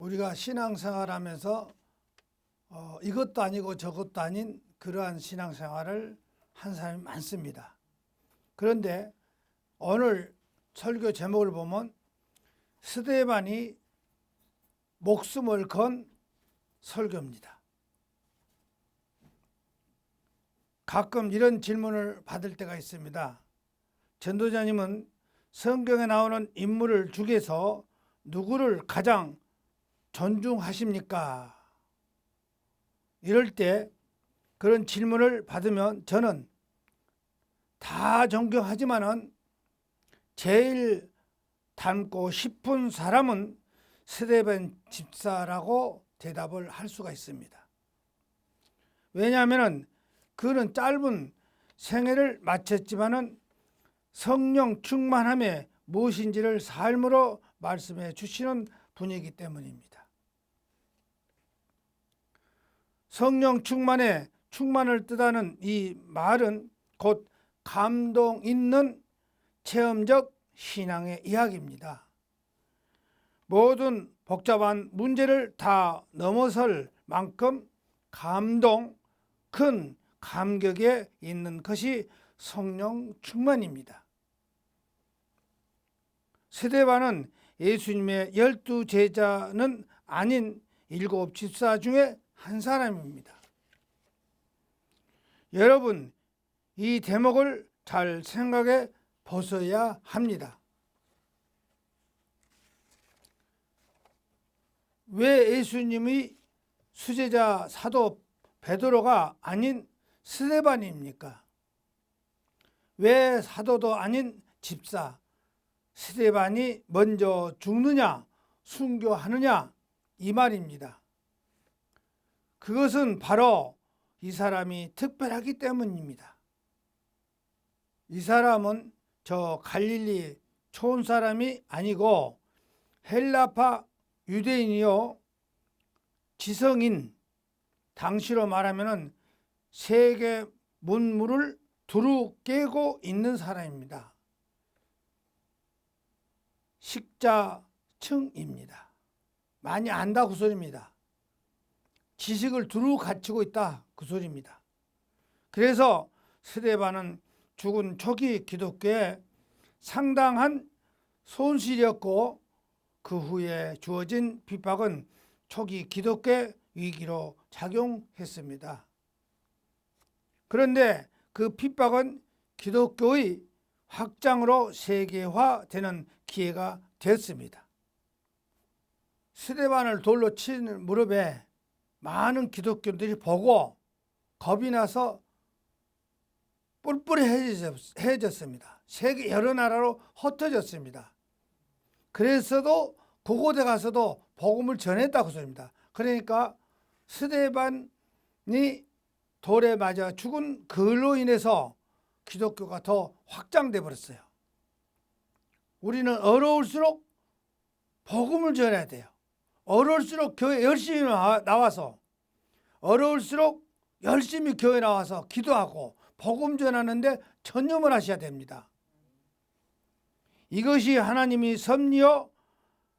우리가 신앙생활하면서 이것도 아니고 저것도 아닌 그러한 신앙생활을 한 사람이 많습니다. 그런데 오늘 설교 제목을 보면 스데반이 목숨을 건 설교입니다. 가끔 이런 질문을 받을 때가 있습니다. 전도자님은 성경에 나오는 인물을 중에서 누구를 가장 존중하십니까? 이럴 때 그런 질문을 받으면 저는 다 존경하지만은 제일 닮고 싶은 사람은 스데반 집사라고 대답을 할 수가 있습니다. 왜냐하면 그는 짧은 생애를 마쳤지만은 성령 충만함에 무엇인지를 삶으로 말씀해 주시는 분이기 때문입니다. 성령 충만을 뜻하는 이 말은 곧 감동 있는 체험적 신앙의 이야기입니다. 모든 복잡한 문제를 다 넘어설 만큼 큰 감격에 있는 것이 성령 충만입니다. 스데반은 예수님의 12 제자는 아닌 7 집사 중에 한 사람입니다. 여러분, 이 대목을 잘 생각해 보셔야 합니다. 왜 예수님이 수제자 사도 베드로가 아닌 스데반입니까? 왜 사도도 아닌 집사 스데반이 먼저 죽느냐 순교하느냐 이 말입니다. 그것은 바로 이 사람이 특별하기 때문입니다. 이 사람은 저 갈릴리 촌 사람이 아니고 헬라파 유대인이요 지성인, 당시로 말하면 세계 문물을 두루 깨고 있는 사람입니다. 식자층입니다. 많이 안다 그 소리입니다. 지식을 두루 갖추고 있다 그 소리입니다. 그래서 스데반은 죽은 초기 기독교에 상당한 손실이었고 그 후에 주어진 핍박은 초기 기독교 위기로 작용했습니다. 그런데 그 핍박은 기독교의 확장으로 세계화되는 기회가 됐습니다. 스데반을 돌로 친 무렵에 많은 기독교인들이 보고 겁이 나서 뿔뿔해졌습니다. 세계 여러 나라로 흩어졌습니다. 그래서도 그곳에 가서도 복음을 전했다고 소리입니다. 그러니까 스데반이 돌에 맞아 죽은 그로 인해서 기독교가 더 확장돼 버렸어요. 우리는 어려울수록 복음을 전해야 돼요. 어려울수록 교회 열심히 나와서 어려울수록 열심히 교회 나와서 기도하고 복음 전하는데 전념을 하셔야 됩니다. 이것이 하나님이 섭리요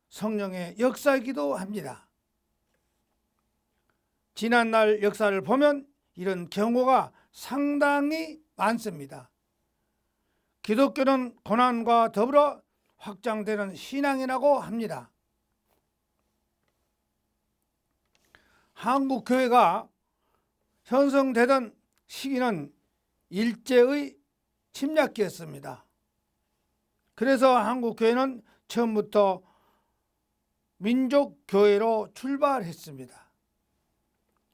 성령의 역사이기도 합니다. 지난날 역사를 보면 이런 경우가 상당히 많습니다. 기독교는 고난과 더불어 확장되는 신앙이라고 합니다. 한국 교회가 형성되던 시기는 일제의 침략기였습니다. 그래서 한국 교회는 처음부터 민족교회로 출발했습니다.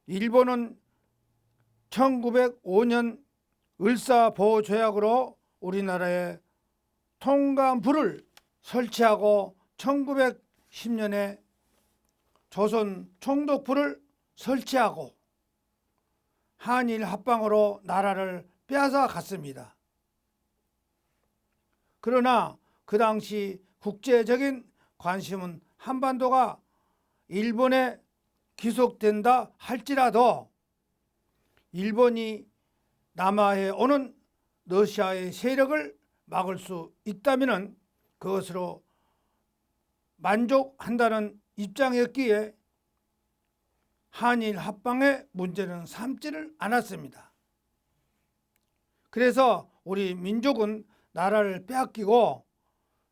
일본은 1905년 을사보호조약으로 우리나라에 통감부를 설치하고 1910년에 조선 총독부를 설치하고 한일 합방으로 나라를 빼앗아 갔습니다. 그러나 그 당시 국제적인 관심은 한반도가 일본에 귀속된다 할지라도 일본이 남하에 오는 러시아의 세력을 막을 수 있다면 그것으로 만족한다는 입장이었기에 한일 합방의 문제는 삼지를 않았습니다. 그래서 우리 민족은 나라를 빼앗기고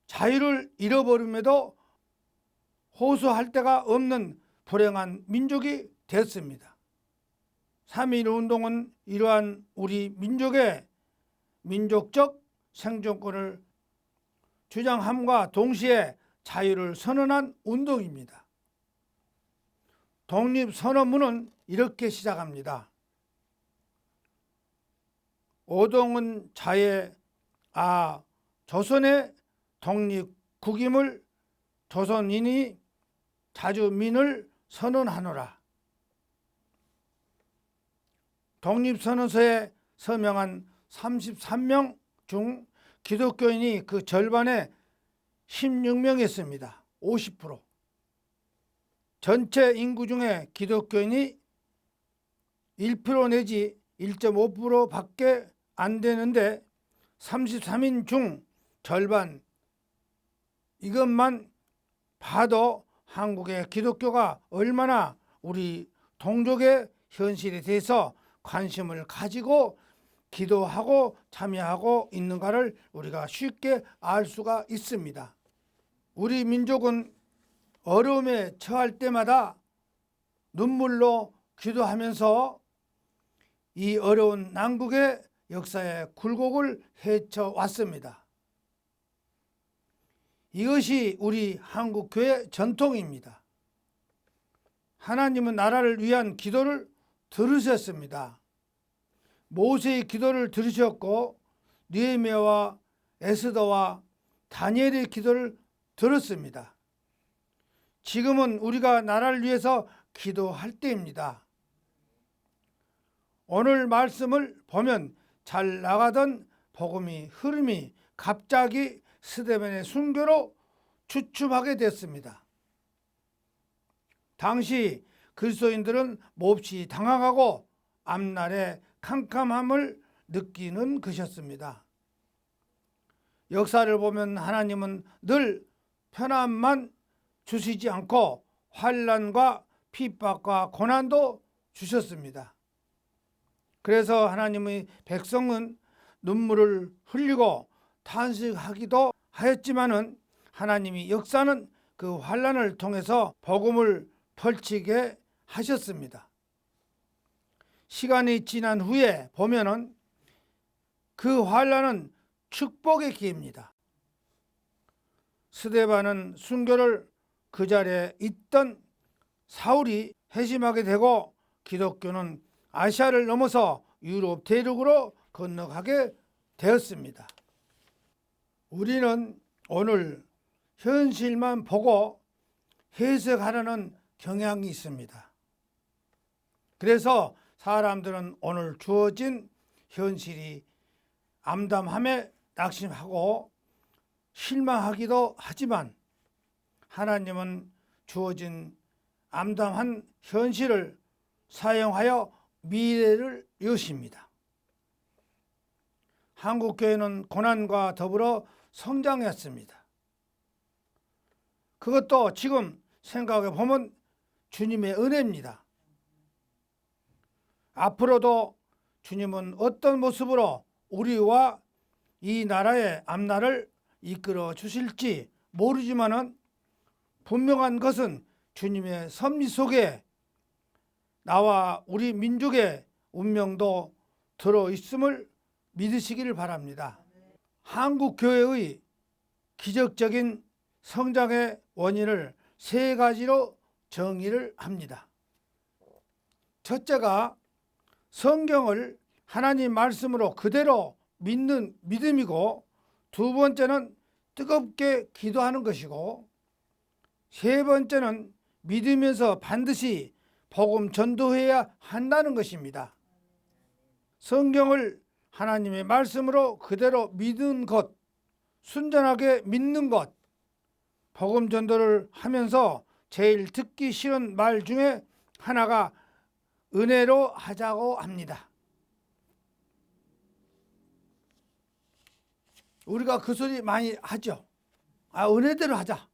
자유를 잃어버림에도 호소할 데가 없는 불행한 민족이 됐습니다. 3.1 운동은 이러한 우리 민족의 민족적 생존권을 주장함과 동시에 자유를 선언한 운동입니다. 독립선언문은 이렇게 시작합니다. 오동은 자의 조선의 독립국임을 조선인이 자주민을 선언하노라. 독립선언서에 서명한 33명 중 기독교인이 그 절반의 16명이었습니다. 50%. 전체 인구 중에 기독교인이 1% 내지 1.5%밖에 안 되는데 33인 중 절반, 이것만 봐도 한국의 기독교가 얼마나 우리 동족의 현실에 대해서 관심을 가지고 기도하고 참여하고 있는가를 우리가 쉽게 알 수가 있습니다. 우리 민족은 어려움에 처할 때마다 눈물로 기도하면서 이 어려운 난국의 역사의 굴곡을 헤쳐왔습니다. 이것이 우리 한국교회 전통입니다. 하나님은 나라를 위한 기도를 들으셨습니다. 모세의 기도를 들으셨고 느헤미야와 에스더와 다니엘의 기도를 들었습니다. 지금은 우리가 나라를 위해서 기도할 때입니다. 오늘 말씀을 보면 잘 나가던 복음의 흐름이 갑자기 스데반의 순교로 주춤하게 됐습니다. 당시 그리스도인들은 몹시 당황하고 앞날의 캄캄함을 느끼는 것이었습니다. 역사를 보면 하나님은 늘 편안만 주시지 않고 환난과 핍박과 고난도 주셨습니다. 그래서 하나님의 백성은 눈물을 흘리고 탄식하기도 하였지만은 하나님이 역사는 그 환난을 통해서 복음을 펼치게 하셨습니다. 시간이 지난 후에 보면은 그 환난은 축복의 기회입니다. 스데반은 순교를 그 자리에 있던 사울이 회심하게 되고 기독교는 아시아를 넘어서 유럽 대륙으로 건너가게 되었습니다. 우리는 오늘 현실만 보고 해석하려는 경향이 있습니다. 그래서 사람들은 오늘 주어진 현실이 암담함에 낙심하고 실망하기도 하지만 하나님은 주어진 암담한 현실을 사용하여 미래를 여십니다. 한국교회는 고난과 더불어 성장했습니다. 그것도 지금 생각해 보면 주님의 은혜입니다. 앞으로도 주님은 어떤 모습으로 우리와 이 나라의 앞날을 이끌어 주실지 모르지만은 분명한 것은 주님의 섭리 속에 나와 우리 민족의 운명도 들어있음을 믿으시기를 바랍니다. 한국교회의 기적적인 성장의 원인을 세 가지로 정의를 합니다. 첫째가 성경을 하나님 말씀으로 그대로 믿는 믿음이고, 두 번째는 뜨겁게 기도하는 것이고, 세 번째는 믿으면서 반드시 복음 전도해야 한다는 것입니다. 성경을 하나님의 말씀으로 그대로 믿는 것, 순전하게 믿는 것, 복음 전도를 하면서 제일 듣기 싫은 말 중에 하나가 은혜로 하자고 합니다. 우리가 그 소리 많이 하죠. 은혜대로 하자.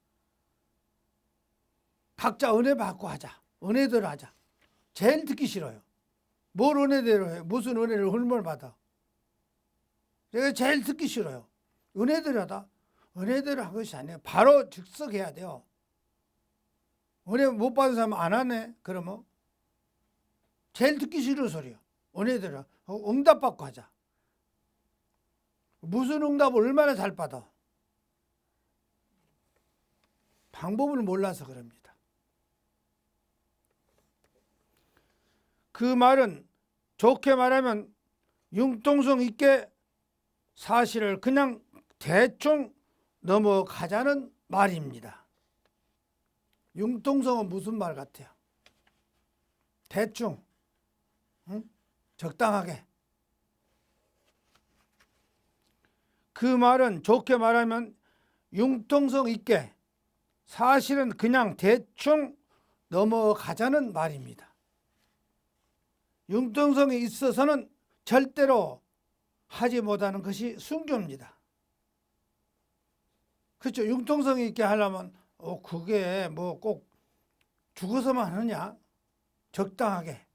각자 은혜 받고 하자. 은혜대로 하자. 제일 듣기 싫어요. 뭘 은혜대로 해? 무슨 은혜를 얼마나 받아? 내가 제일 듣기 싫어요. 은혜대로 하다. 은혜대로 한 것이 아니에요. 바로 즉석해야 돼요. 은혜 못 받은 사람 안 하네? 그러면 제일 듣기 싫은 소리야. 은혜대로 응답 받고 하자. 무슨 응답을 얼마나 잘 받아? 방법을 몰라서 그럽니다. 그 말은 좋게 말하면 융통성 있게 사실을 그냥 대충 넘어가자는 말입니다. 융통성은 무슨 말 같아요? 대충, 응? 적당하게. 그 말은 좋게 말하면 융통성 있게 사실은 그냥 대충 넘어가자는 말입니다. 융통성이 있어서는 절대로 하지 못하는 것이 순교입니다. 그렇죠. 융통성이 있게 하려면 그게 뭐 꼭 죽어서만 하느냐? 적당하게.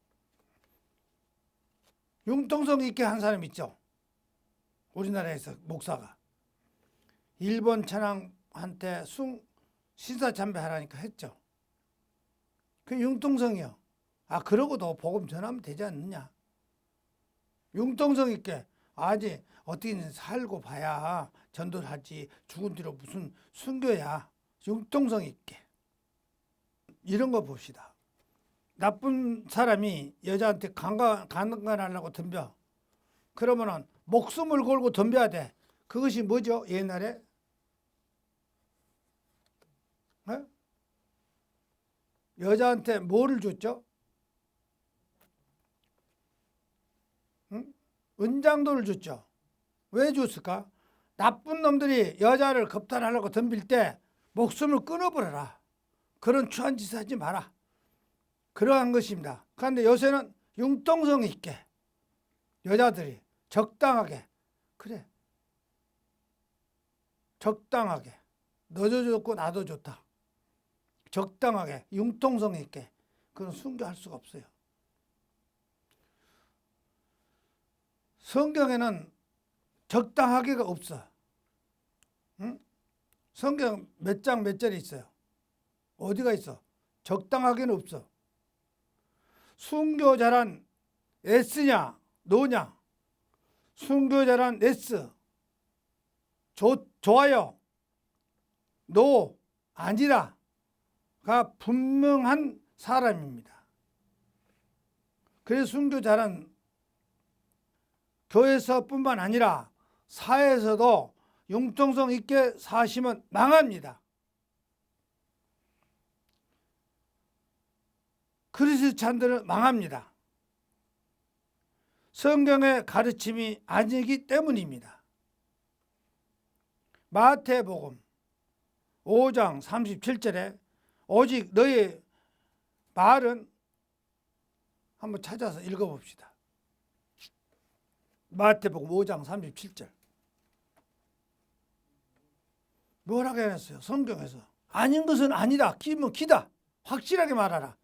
융통성 있게 한 사람 있죠. 우리나라에서 목사가 일본 천황한테 신사참배 하라니까 했죠. 그 융통성이요. 그러고도 복음 전하면 되지 않느냐. 융통성 있게 아직 어떻게든 살고 봐야 전도를 하지 죽은 뒤로 무슨 순교야. 융통성 있게. 이런 거 봅시다. 나쁜 사람이 여자한테 강간하려고 덤벼. 그러면은 목숨을 걸고 덤벼야 돼. 그것이 뭐죠? 옛날에? 여자한테 뭐를 줬죠? 응? 은장도를 줬죠. 왜 줬을까? 나쁜 놈들이 여자를 겁탈하려고 덤빌 때 목숨을 끊어버려라. 그런 추한 짓을 하지 마라. 그러한 것입니다. 그런데 요새는 융통성 있게 여자들이 적당하게 그래. 적당하게 너도 좋고 나도 좋다. 적당하게 융통성 있게 그건 순교할 수가 없어요. 성경에는 적당하게가 없어. 응? 성경 몇 장 몇 절이 있어요. 어디가 있어? 적당하게는 없어. 순교자란 S냐 노냐? 순교자란 S 좋아요 노 아니라가 분명한 사람입니다. 그래서 순교자란 교회에서뿐만 아니라 사회에서도 융통성 있게 사시면 망합니다. 그리스찬들은 망합니다. 성경의 가르침이 아니기 때문입니다. 마태복음 5장 37절에 오직 너의 말은 한번 찾아서 읽어봅시다. 마태복음 5장 37절. 뭐라고 해놨어요? 성경에서. 아닌 것은 아니다. 기면 기다. 확실하게 말하라.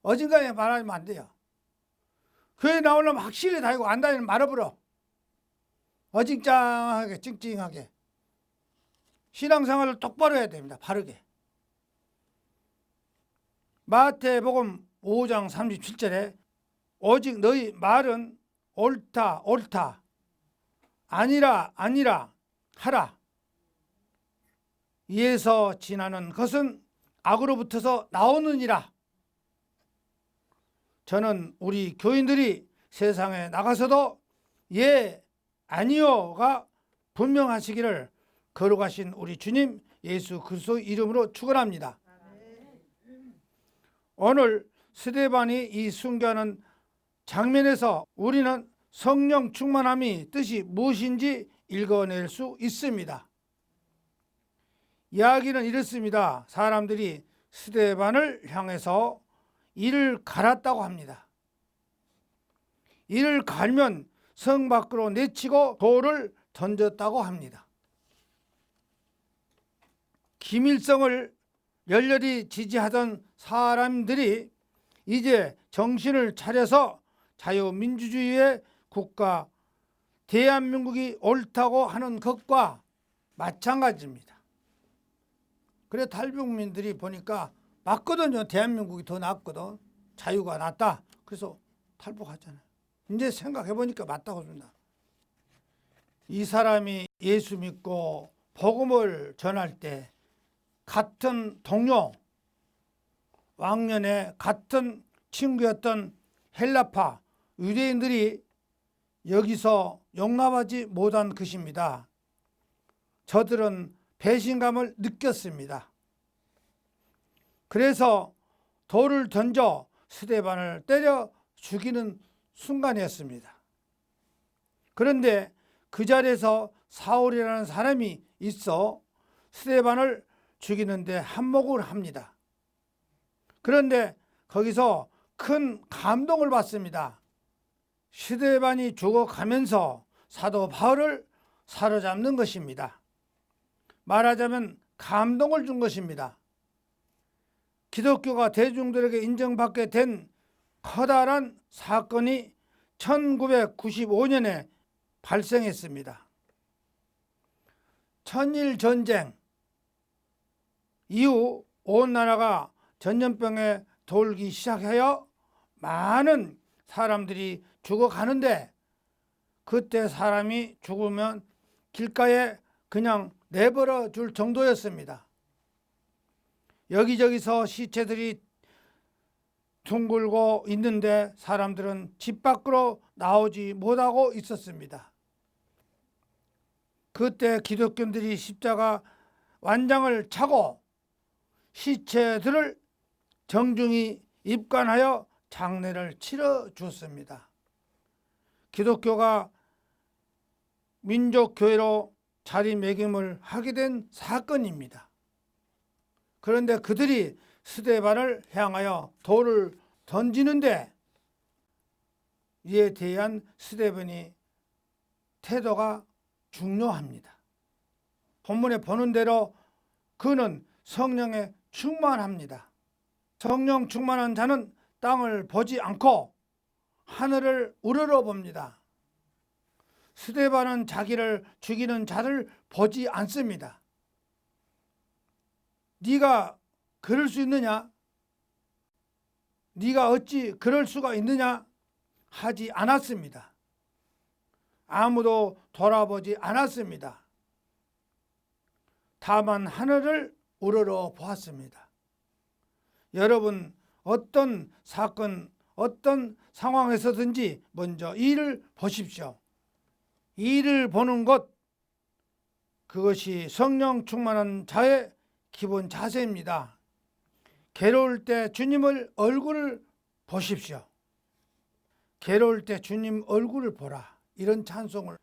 어딘가에 말하면 안 돼요. 교회 나오려면 확실히 다니고 안 다니면 말아버려. 어징짱하게 찡찡하게. 신앙생활을 똑바로 해야 됩니다. 바르게. 마태복음 5장 37절에 오직 너희 말은 옳다 옳다 아니라 아니라 하라. 이에서 지나는 것은 악으로부터서 나오느니라. 저는 우리 교인들이 세상에 나가서도 예 아니요가 분명하시기를 거룩하신 우리 주님 예수 그리스도 이름으로 축원합니다. 오늘 스데반이 이 순교하는 장면에서 우리는 성령 충만함이 뜻이 무엇인지 읽어낼 수 있습니다. 이야기는 이렇습니다. 사람들이 스데반을 향해서 이를 갈았다고 합니다. 이를 갈면 성 밖으로 내치고 돌을 던졌다고 합니다. 김일성을 열렬히 지지하던 사람들이 이제 정신을 차려서 자유민주주의의 국가 대한민국이 옳다고 하는 것과 마찬가지입니다. 그래 탈북민들이 보니까 맞거든요. 대한민국이 더 낫거든. 자유가 낫다. 그래서 탈북하잖아요. 이제 생각해 보니까 맞다고 봅니다. 이 사람이 예수 믿고 복음을 전할 때 같은 동료, 왕년에 같은 친구였던 헬라파 유대인들이 여기서 용납하지 못한 것입니다. 저들은 배신감을 느꼈습니다. 그래서 돌을 던져 스데반을 때려 죽이는 순간이었습니다. 그런데 그 자리에서 사울이라는 사람이 있어 스데반을 죽이는데 한몫을 합니다. 그런데 거기서 큰 감동을 받습니다. 스데반이 죽어가면서 사도 바울을 사로잡는 것입니다. 말하자면 감동을 준 것입니다. 기독교가 대중들에게 인정받게 된 커다란 사건이 1995년에 발생했습니다. 천일전쟁 이후 온 나라가 전염병에 돌기 시작하여 많은 사람들이 죽어가는데 그때 사람이 죽으면 길가에 그냥 내버려 줄 정도였습니다. 여기저기서 시체들이 둥글고 있는데 사람들은 집 밖으로 나오지 못하고 있었습니다. 그때 기독교인들이 십자가 완장을 차고 시체들을 정중히 입관하여 장례를 치러 주었습니다. 기독교가 민족교회로 자리매김을 하게 된 사건입니다. 그런데 그들이 스데반을 향하여 돌을 던지는데 이에 대한 스데반의 태도가 중요합니다. 본문에 보는 대로 그는 성령에 충만합니다. 성령 충만한 자는 땅을 보지 않고 하늘을 우러러 봅니다. 스데반은 자기를 죽이는 자를 보지 않습니다. 네가 그럴 수 있느냐? 네가 어찌 그럴 수가 있느냐? 하지 않았습니다. 아무도 돌아보지 않았습니다. 다만 하늘을 우러러 보았습니다. 여러분 어떤 사건, 어떤 상황에서든지 먼저 이를 보십시오. 이를 보는 것, 그것이 성령 충만한 자의 기본 자세입니다. 괴로울 때 주님을 얼굴을 보십시오. 괴로울 때 주님 얼굴을 보라. 이런 찬송을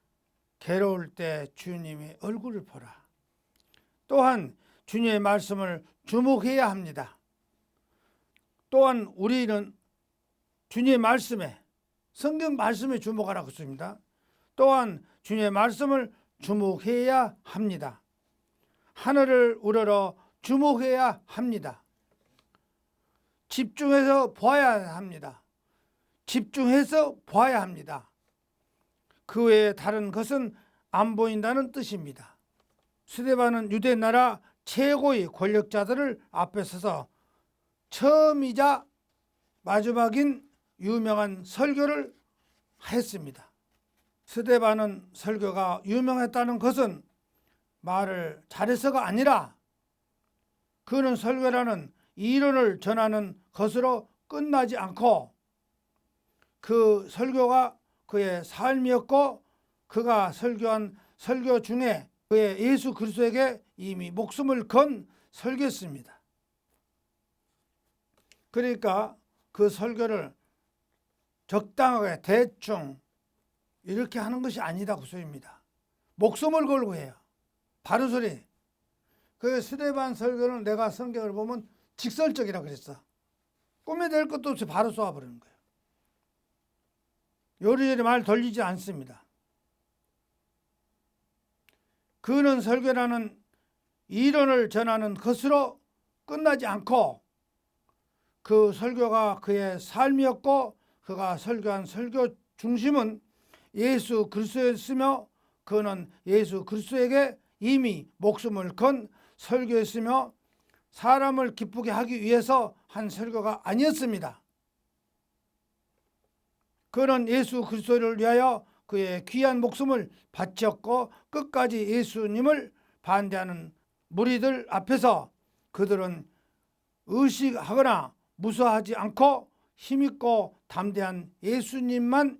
괴로울 때 주님의 얼굴을 보라. 또한 주님의 말씀을 주목해야 합니다. 또한 우리는 주님의 말씀에 성경 말씀에 주목하라고 했습니다. 또한 주님의 말씀을 주목해야 합니다. 하늘을 우러러 주목해야 합니다. 집중해서 봐야 합니다. 집중해서 봐야 합니다. 그 외에 다른 것은 안 보인다는 뜻입니다. 스데반은 유대 나라 최고의 권력자들을 앞에 서서 처음이자 마지막인 유명한 설교를 했습니다. 스데반은 설교가 유명했다는 것은 말을 잘해서가 아니라 그는 설교라는 이론을 전하는 것으로 끝나지 않고 그 설교가 그의 삶이었고 그가 설교한 설교 중에 그의 예수 그리스도에게 이미 목숨을 건 설교였습니다. 그러니까 그 설교를 적당하게 대충 이렇게 하는 것이 아니다 그 소리입니다. 목숨을 걸고 해요. 바른 소리. 그 스데반 설교는 내가 성경을 보면 직설적이라 그랬어. 꾸며낼 것도 없이 바로 쏘아버리는 거예요. 요리조리 말 돌리지 않습니다. 그는 설교라는 이론을 전하는 것으로 끝나지 않고 그 설교가 그의 삶이었고 그가 설교한 설교 중심은 예수 그리스도였으며 그는 예수 그리스도에게 이미 목숨을 건 설교였으며 사람을 기쁘게 하기 위해서 한 설교가 아니었습니다. 그는 예수 그리스도를 위하여 그의 귀한 목숨을 바쳤고 끝까지 예수님을 반대하는 무리들 앞에서 그들은 의식하거나 무서워하지 않고 힘있고 담대한 예수님만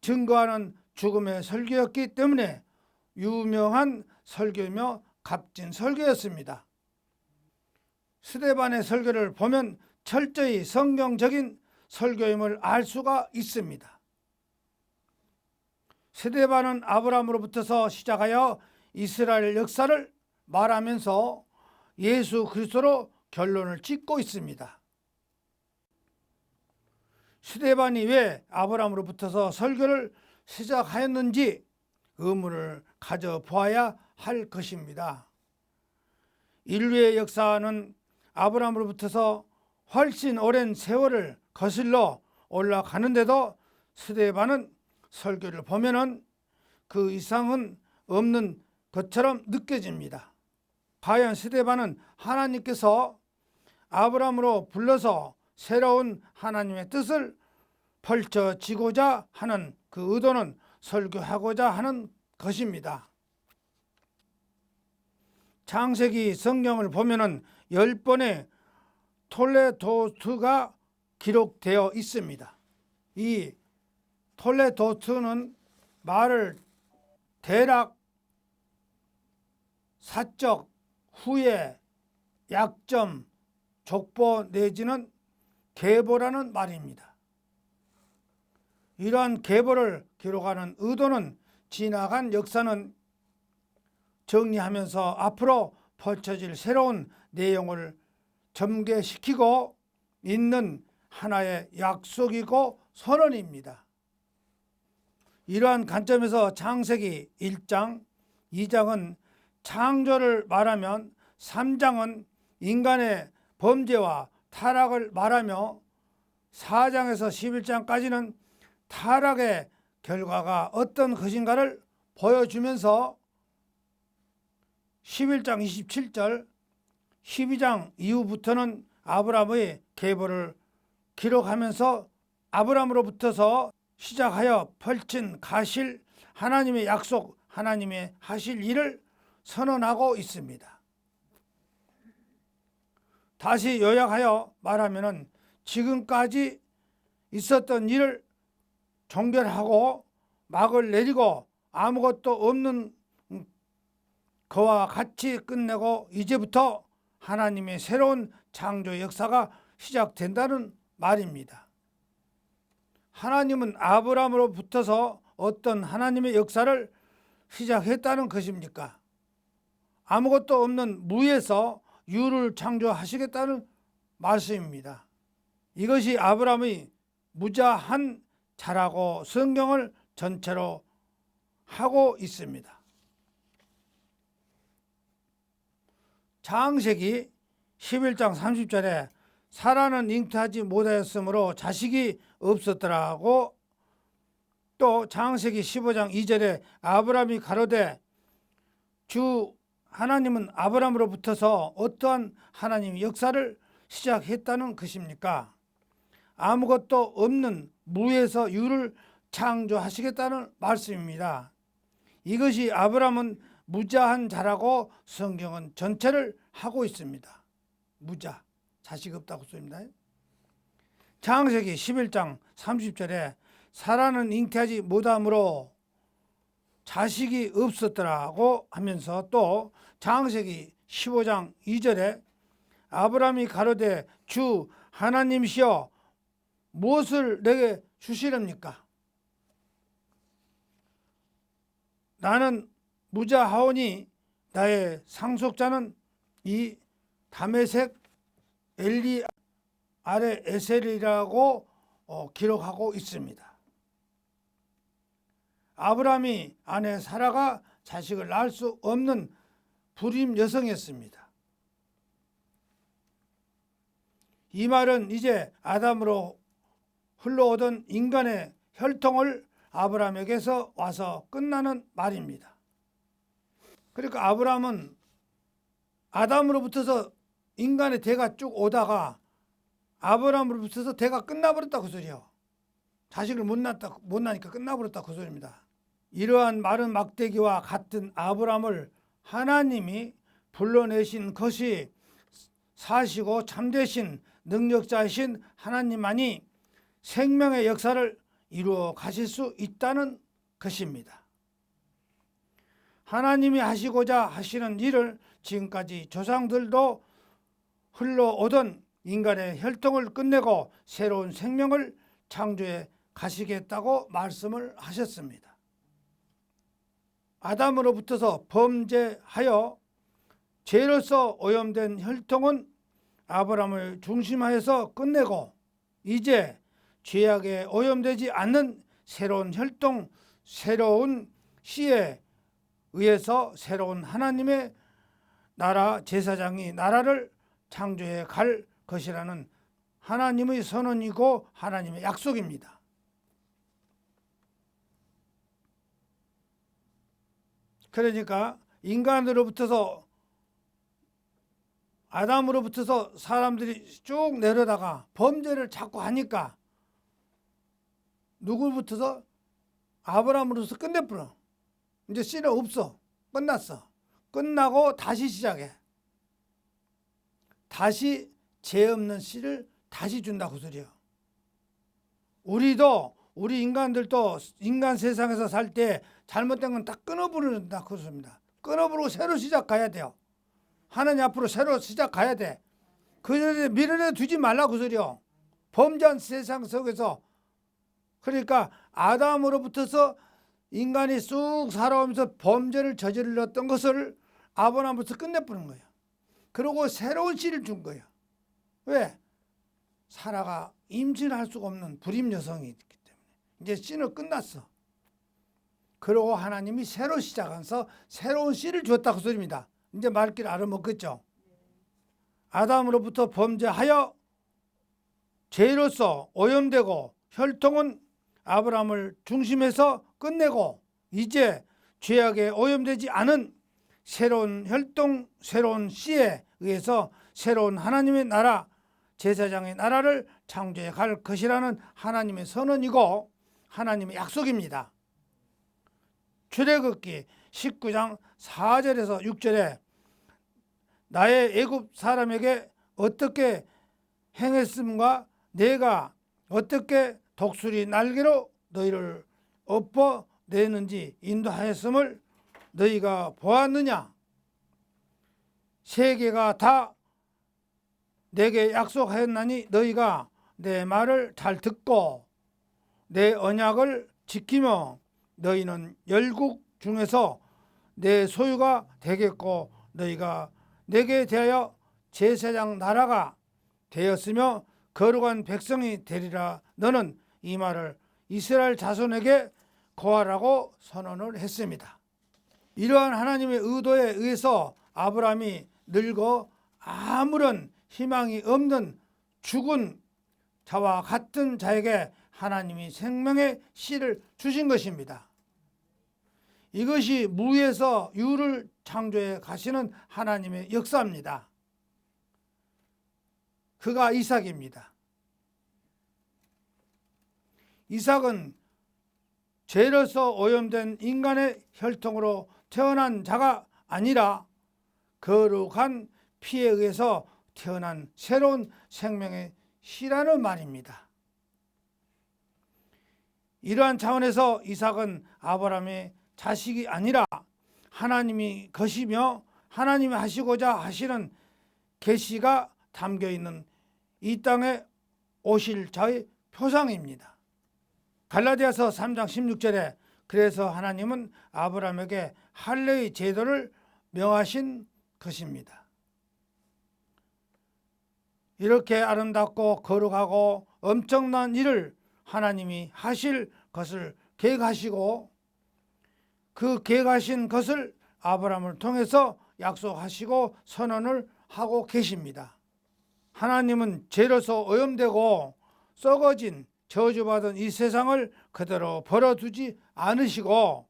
증거하는 죽음의 설교였기 때문에 유명한 설교이며 값진 설교였습니다. 스데반의 설교를 보면 철저히 성경적인 설교임을 알 수가 있습니다. 스데반은 아브라함으로부터서 시작하여 이스라엘 역사를 말하면서 예수 그리스도로 결론을 짓고 있습니다. 스데반이 왜 아브라함으로부터서 설교를 시작하였는지 의문을 가져보아야 할 것입니다. 인류의 역사는 아브라함으로부터서 훨씬 오랜 세월을 거슬러 올라가는데도 스데반은 설교를 보면은 그 이상은 없는 것처럼 느껴집니다. 과연 스데반은 하나님께서 아브라함으로 불러서 새로운 하나님의 뜻을 펼쳐지고자 하는 그 의도는 설교하고자 하는 것입니다. 창세기 성경을 보면은 10번의 톨레도트가 기록되어 있습니다. 이 톨레도트는 말을 대략, 사적, 후에, 약점, 족보 내지는 계보라는 말입니다. 이러한 계보를 기록하는 의도는 지나간 역사는 정리하면서 앞으로 펼쳐질 새로운 내용을 전개시키고 있는 하나의 약속이고 선언입니다. 이러한 관점에서 창세기 1장, 2장은 창조를 말하면 3장은 인간의 범죄와 타락을 말하며 4장에서 11장까지는 타락의 결과가 어떤 것인가를 보여주면서 11장 27절, 12장 이후부터는 아브라함의 계보를 기록하면서 아브라함으로부터서 시작하여 펼친 가실 하나님의 약속, 하나님의 하실 일을 선언하고 있습니다. 다시 요약하여 말하면 지금까지 있었던 일을 종결하고 막을 내리고 아무것도 없는 그와 같이 끝내고 이제부터 하나님의 새로운 창조 역사가 시작된다는 말입니다. 하나님은 아브라함으로부터서 어떤 하나님의 역사를 시작했다는 것입니까? 아무것도 없는 무에서 유를 창조하시겠다는 말씀입니다. 이것이 아브라함의 무자한 자라고 성경을 전체로 하고 있습니다. 창세기 11장 30절에 사라는 잉태하지 못하였으므로 자식이 없었더라고, 또 창세기 15장 2절에 아브라함이 가로되 주 하나님은 아브라함으로부터서 어떠한 하나님의 역사를 시작했다는 것입니까? 아무것도 없는 무에서 유를 창조하시겠다는 말씀입니다. 이것이 아브라함은 무자한 자라고 성경은 전체를 하고 있습니다. 무자, 자식 없다고 씁니다. 창세기 11장 30절에 사라는 잉태하지 못함으로 자식이 없었더라고 하면서 또 창세기 15장 2절에 아브라함이 가로되 주 하나님이시여 무엇을 내게 주시렵니까? 나는 무자하오니 나의 상속자는 이 다메섹 엘리 아래 에셀이라고 기록하고 있습니다. 아브라함이 아내 사라가 자식을 낳을 수 없는 불임 여성이었습니다. 이 말은 이제 아담으로 흘러오던 인간의 혈통을 아브라함에게서 와서 끝나는 말입니다. 그러니까 아브라함은 아담으로부터서 인간의 대가 쭉 오다가 아브라함으로부터서 대가 끝나버렸다 그 소리요. 자식을 못 낳으니까 끝나버렸다 그 소리입니다. 이러한 마른 막대기와 같은 아브라함을 하나님이 불러내신 것이 사시고 참되신 능력자이신 하나님만이 생명의 역사를 이루어 가실 수 있다는 것입니다. 하나님이 하시고자 하시는 일을 지금까지 조상들도 흘러오던 인간의 혈통을 끝내고 새로운 생명을 창조해 가시겠다고 말씀을 하셨습니다. 아담으로부터서 범죄하여 죄로서 오염된 혈통은 아브라함을 중심하여서 끝내고 이제 죄악에 오염되지 않는 새로운 혈통, 새로운 씨에 의해서 새로운 하나님의 나라 제사장이 나라를 창조해 갈 것이라는 하나님의 선언이고 하나님의 약속입니다. 그러니까 인간으로부터서 아담으로부터서 사람들이 쭉 내려다가 범죄를 자꾸 하니까 누구부터서 아브라함으로서 끝내버려. 이제 씨는 없어. 끝났어. 끝나고 다시 시작해. 다시 죄 없는 씨를 다시 준다 그 소리야. 우리 인간들도 인간 세상에서 살 때 잘못된 건 다 끊어버린다 그 소리입니다. 끊어버리고 새로 시작가야 돼요. 하나님 앞으로 새로 시작가야 돼. 그 전에 미련에 두지 말라 그 소리요. 범죄한 세상 속에서. 그러니까 아담으로부터서 인간이 쑥 살아오면서 범죄를 저질렀던 것을 아브라함부터 끝내버린 거예요. 그리고 새로운 씨를 준 거예요. 왜? 사라가 임신할 수가 없는 불임 여성이 있기 때문에 이제 씨는 끝났어. 그리고 하나님이 새로 시작해서 새로운 씨를 주었다 그 소리입니다. 이제 말길 알아먹겠죠. 아담으로부터 범죄하여 죄로서 오염되고 혈통은 아브라함을 중심해서 끝내고 이제 죄악에 오염되지 않은 새로운 혈통, 새로운 씨에 의해서 새로운 하나님의 나라, 제사장의 나라를 창조해 갈 것이라는 하나님의 선언이고 하나님의 약속입니다. 출애굽기 19장 4절에서 6절에 나의 애굽 사람에게 어떻게 행했음과 내가 어떻게 독수리 날개로 너희를 엎어내는지 인도하였음을 너희가 보았느냐? 세계가 다 내게 약속하였나니 너희가 내 말을 잘 듣고 내 언약을 지키며 너희는 열국 중에서 내 소유가 되겠고 너희가 내게 대하여 제사장 나라가 되었으며 거룩한 백성이 되리라. 너는 이 말을 이스라엘 자손에게 고하라고 선언을 했습니다. 이러한 하나님의 의도에 의해서 아브라함이 늙어 아무런 희망이 없는 죽은 자와 같은 자에게 하나님이 생명의 씨를 주신 것입니다. 이것이 무에서 유를 창조해 가시는 하나님의 역사입니다. 그가 이삭입니다. 이삭은 죄로서 오염된 인간의 혈통으로 태어난 자가 아니라 거룩한 피에 의해서 태어난 새로운 생명의 씨라는 말입니다. 이러한 차원에서 이삭은 아브라함의 자식이 아니라 하나님이 거시며 하나님이 하시고자 하시는 계시가 담겨있는 이 땅에 오실 자의 표상입니다. 갈라디아서 3장 16절에 그래서 하나님은 아브라함에게 할례의 제도를 명하신 것입니다. 이렇게 아름답고 거룩하고 엄청난 일을 하나님이 하실 것을 계획하시고 그 계획하신 것을 아브라함을 통해서 약속하시고 선언을 하고 계십니다. 하나님은 죄로서 오염되고 썩어진 저주받은 이 세상을 그대로 벌어두지 않으시고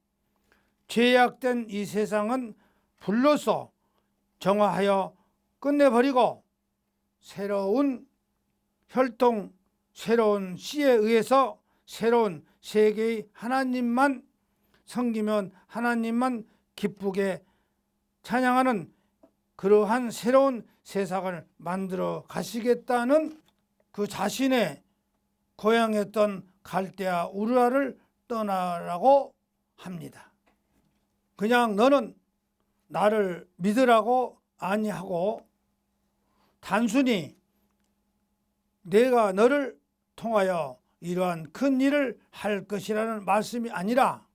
죄악된 이 세상은 불로서 정화하여 끝내버리고 새로운 혈통, 새로운 씨에 의해서 새로운 세계의 하나님만 섬기면 하나님만 기쁘게 찬양하는 그러한 새로운 세상을 만들어 가시겠다는 그 자신의 고향이었던 갈대아 우르아를 떠나라고 합니다. 그냥 너는 나를 믿으라고 아니하고 단순히 내가 너를 통하여 이러한 큰 일을 할 것이라는 말씀이 아니라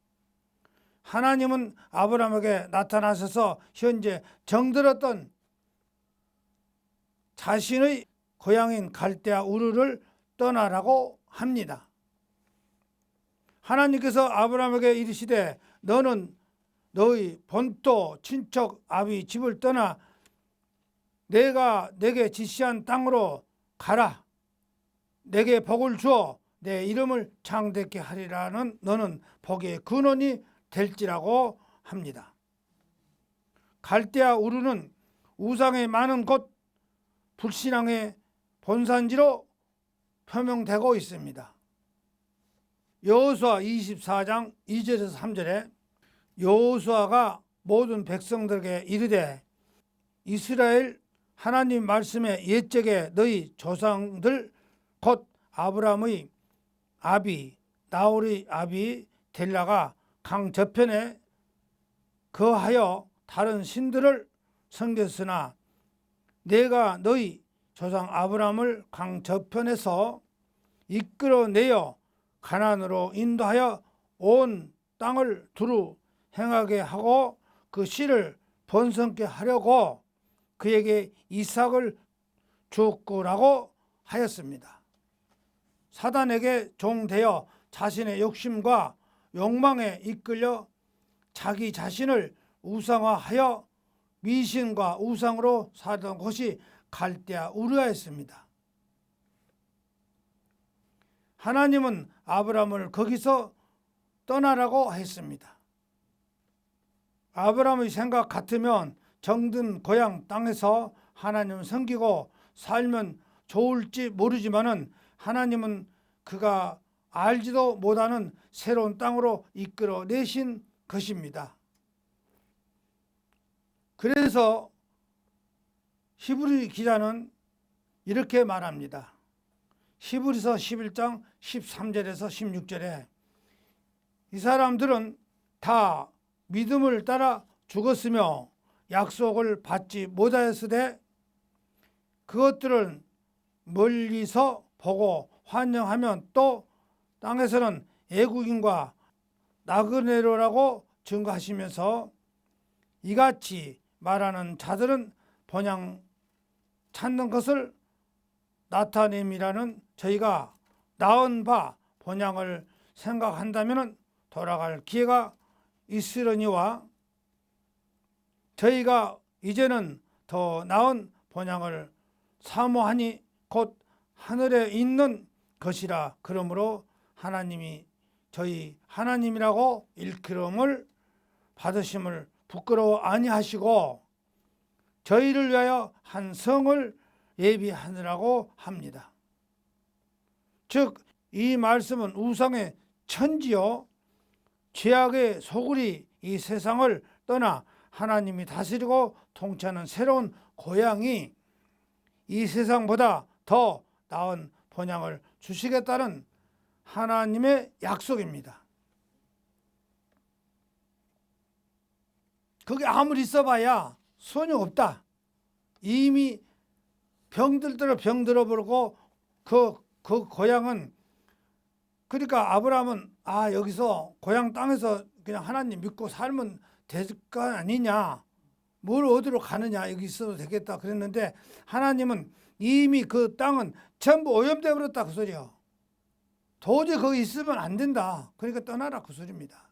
하나님은 아브라함에게 나타나셔서 현재 정들었던 자신의 고향인 갈대아 우르를 떠나라고 합니다. 하나님께서 아브라함에게 이르시되 너는 너의 본토 친척 아비 집을 떠나 내가 내게 지시한 땅으로 가라. 내게 복을 주어 내 이름을 창대케 하리라는 너는 복의 근원이 될지라고 합니다. 갈대아 우르는 우상의 많은 곳 불신앙의 본산지로 표명되고 있습니다. 여호수아 24장 2절에서 3절에 여호수아가 모든 백성들에게 이르되 이스라엘 하나님 말씀에 옛적에 너희 조상들 곧 아브라함의 아비 나홀의 아비 델라가 강 저편에 거하여 다른 신들을 섬겼으나 내가 너희 조상 아브라함을 강 저편에서 이끌어내어 가나안으로 인도하여 온 땅을 두루 행하게 하고 그 씨를 번성케 하려고 그에게 이삭을 주었고라고 하였습니다. 사단에게 종되어 자신의 욕심과 욕망에 이끌려 자기 자신을 우상화하여 미신과 우상으로 살던 곳이 갈대아 우르아였습니다. 하나님은 아브라함을 거기서 떠나라고 했습니다. 아브라함의 생각 같으면 정든 고향 땅에서 하나님을 섬기고 살면 좋을지 모르지만은 하나님은 그가 알지도 못하는 새로운 땅으로 이끌어내신 것입니다. 그래서 히브리 기자는 이렇게 말합니다. 히브리서 11장 13절에서 16절에 이 사람들은 다 믿음을 따라 죽었으며 약속을 받지 못하였으되 그것들은 멀리서 보고 환영하면 또 땅에서는 애국인과 나그네로라고 증거하시면서 이같이 말하는 자들은 본향 찾는 것을 나타냄이라는 저희가 나은 바 본향을 생각한다면 돌아갈 기회가 있으려니와 저희가 이제는 더 나은 본향을 사모하니 곧 하늘에 있는 것이라. 그러므로 하나님이 저희 하나님이라고 일컬음을 받으심을 부끄러워 아니하시고 저희를 위하여 한 성을 예비하느라고 합니다. 즉 이 말씀은 우상의 천지요 죄악의 소굴이 이 세상을 떠나 하나님이 다스리고 통치하는 새로운 고향이 이 세상보다 더 나은 본향을 주시겠다는 하나님의 약속입니다. 그게 아무리 있어봐야 소용없다. 이미 병들더러 병들어버리고 그 고향은 그러니까 아브라함은 여기서 고향 땅에서 그냥 하나님 믿고 살면 될 거 아니냐. 뭘 어디로 가느냐. 여기 있어도 되겠다 그랬는데 하나님은 이미 그 땅은 전부 오염되어 버렸다 그 소리요. 도저히 거기 있으면 안 된다. 그러니까 떠나라 그 소리입니다.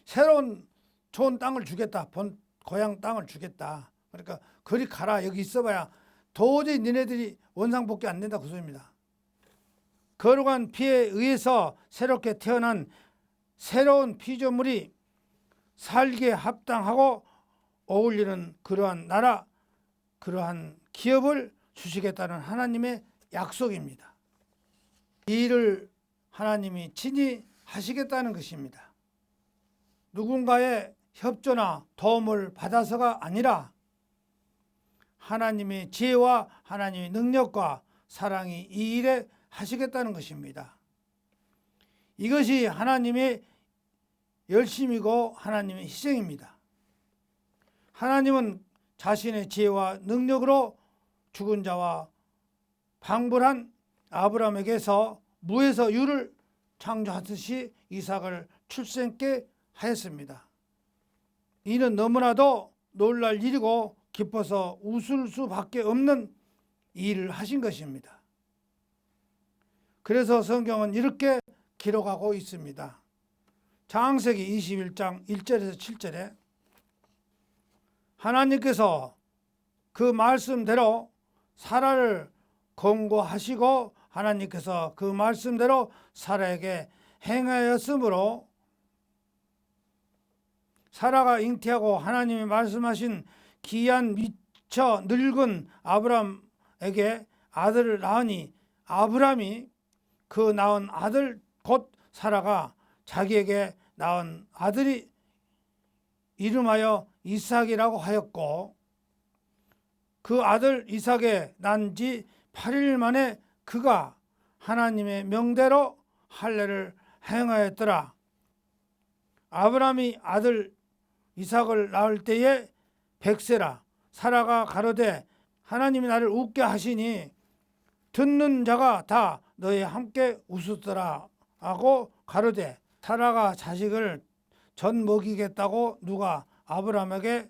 새로운 좋은 땅을 주겠다. 고향 땅을 주겠다. 그러니까 그리 가라. 여기 있어봐야 도저히 니네들이 원상복귀 안 된다 그 소리입니다. 거룩한 피에 의해서 새롭게 태어난 새로운 피조물이 살기에 합당하고 어울리는 그러한 나라, 그러한 기업을 주시겠다는 하나님의 약속입니다. 이 일을 하나님이 친히 하시겠다는 것입니다. 누군가의 협조나 도움을 받아서가 아니라 하나님의 지혜와 하나님의 능력과 사랑이 이 일에 하시겠다는 것입니다. 이것이 하나님의 열심이고 하나님의 희생입니다. 하나님은 자신의 지혜와 능력으로 죽은 자와 방불한 아브라함에게서 무에서 유를 창조하듯이 이삭을 출생케 하였습니다. 이는 너무나도 놀랄 일이고 기뻐서 웃을 수밖에 없는 일을 하신 것입니다. 그래서 성경은 이렇게 기록하고 있습니다. 창세기 21장 1절에서 7절에 하나님께서 그 말씀대로 사라를 권고하시고 하나님께서 그 말씀대로 사라에게 행하였으므로 사라가 잉태하고 하나님이 말씀하신 기한 미처 늙은 아브람에게 아들을 낳으니 아브람이 그 낳은 아들 곧 사라가 자기에게 낳은 아들이 이름하여 이삭이라고 하였고 그 아들 이삭에 난 지 8일 만에 그가 하나님의 명대로 할례를 행하였더라. 아브람이 아들 이삭을 낳을 때에 100세라. 사라가 가로되 하나님이 나를 웃게 하시니 듣는 자가 다 너희 함께 웃었더라 하고 가로되 사라가 자식을 전 먹이겠다고 누가 아브람에게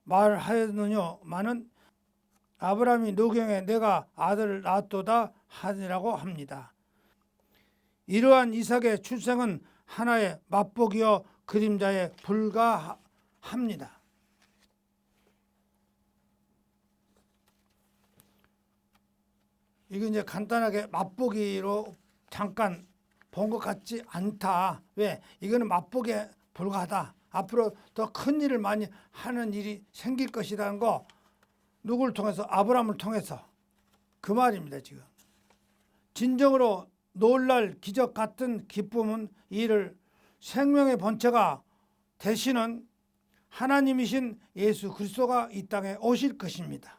말하였느냐마는 아브람이 노경에 내가 아들을 낳았도다 하니라고 합니다. 이러한 이삭의 출생은 하나의 맛보기여 그림자에 불과합니다. 이거 이제 간단하게 맛보기로 잠깐 본 것 같지 않다. 왜? 이거는 맛보기에 불과하다. 앞으로 더 큰 일을 많이 하는 일이 생길 것이라는 거 누구를 통해서? 아브라함을 통해서 그 말입니다. 지금 진정으로 놀랄 기적 같은 기쁨은 이를 생명의 본체가 되시는 하나님이신 예수 그리스도가 이 땅에 오실 것입니다.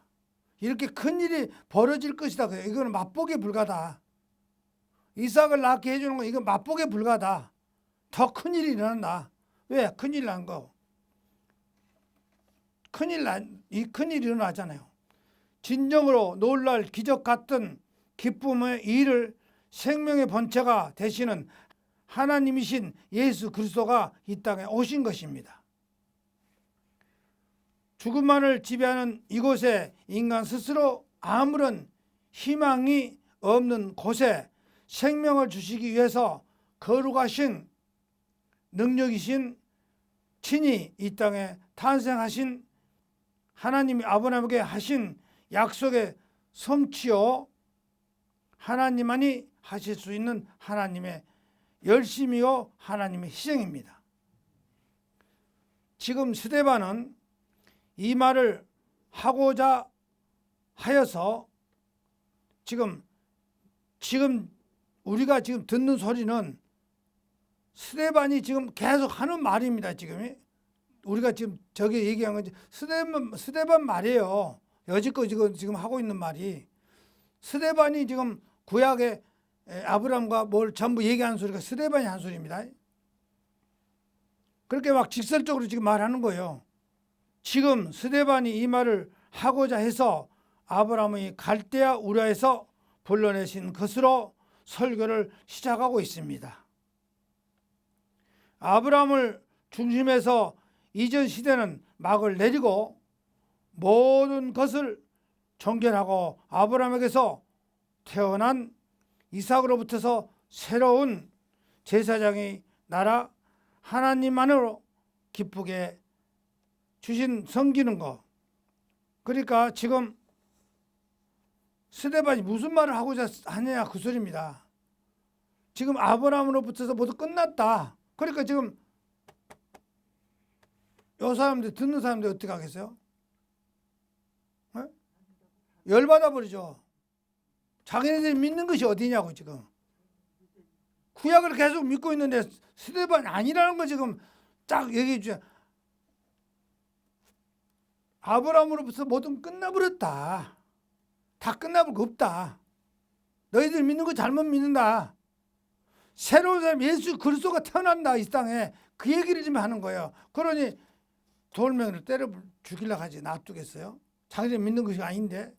이렇게 큰 일이 벌어질 것이다. 이거는 맛보기에 불과하다. 이삭을 낳게 해주는 건 이건 맛보기에 불과하다. 더 큰 일이 일어난다. 왜? 큰일 난 거. 이 큰일이 일어나잖아요. 진정으로 놀랄 기적 같은 기쁨의 일을 생명의 본체가 되시는 하나님이신 예수 그리스도가 이 땅에 오신 것입니다. 죽음만을 지배하는 이곳에 인간 스스로 아무런 희망이 없는 곳에 생명을 주시기 위해서 거룩하신 능력이신 친히 이 땅에 탄생하신 하나님이 아브라함에게 하신 약속의 성취요 하나님만이 하실 수 있는 하나님의 열심이요 하나님의 희생입니다. 지금 스데반은 이 말을 하고자 하여서 지금 우리가 지금 듣는 소리는 스데반이 지금 계속 하는 말입니다. 지금 우리가 지금 저기 얘기한 건 스데반 말이에요. 여지껏 지금 하고 있는 말이 스데반이 지금 구약의 아브람과 뭘 전부 얘기하는 소리가 스데반이 한 소리입니다. 그렇게 막 직설적으로 지금 말하는 거예요. 지금 스데반이 이 말을 하고자 해서 아브람의 갈대아 우라에서 불러내신 것으로 설교를 시작하고 있습니다. 아브람을 중심해서 이전 시대는 막을 내리고 모든 것을 정결하고 아브람에게서 태어난 이삭으로부터서 새로운 제사장의 나라 하나님만으로 기쁘게 주신 섬기는 것. 그러니까 지금 스데반이 무슨 말을 하고자 하느냐 그 소리입니다. 지금 아브라함으로부터서 모두 끝났다. 그러니까 지금 요 사람들 듣는 사람들 어떻게 하겠어요? 네? 열받아 버리죠. 자기네들이 믿는 것이 어디냐고 지금. 구약을 계속 믿고 있는데 스데반이 아니라는 거 지금 딱 얘기해 주죠. 아브라함으로부터 모든 끝나버렸다. 다 끝나볼 거 없다. 너희들 믿는 거 잘못 믿는다. 새로운 사람 예수 그리스도가 태어난다 이 땅에. 그 얘기를 좀 하는 거예요. 그러니 돌멩이를 때려 죽이려고 하지 놔두겠어요? 자기들 믿는 것이 아닌데.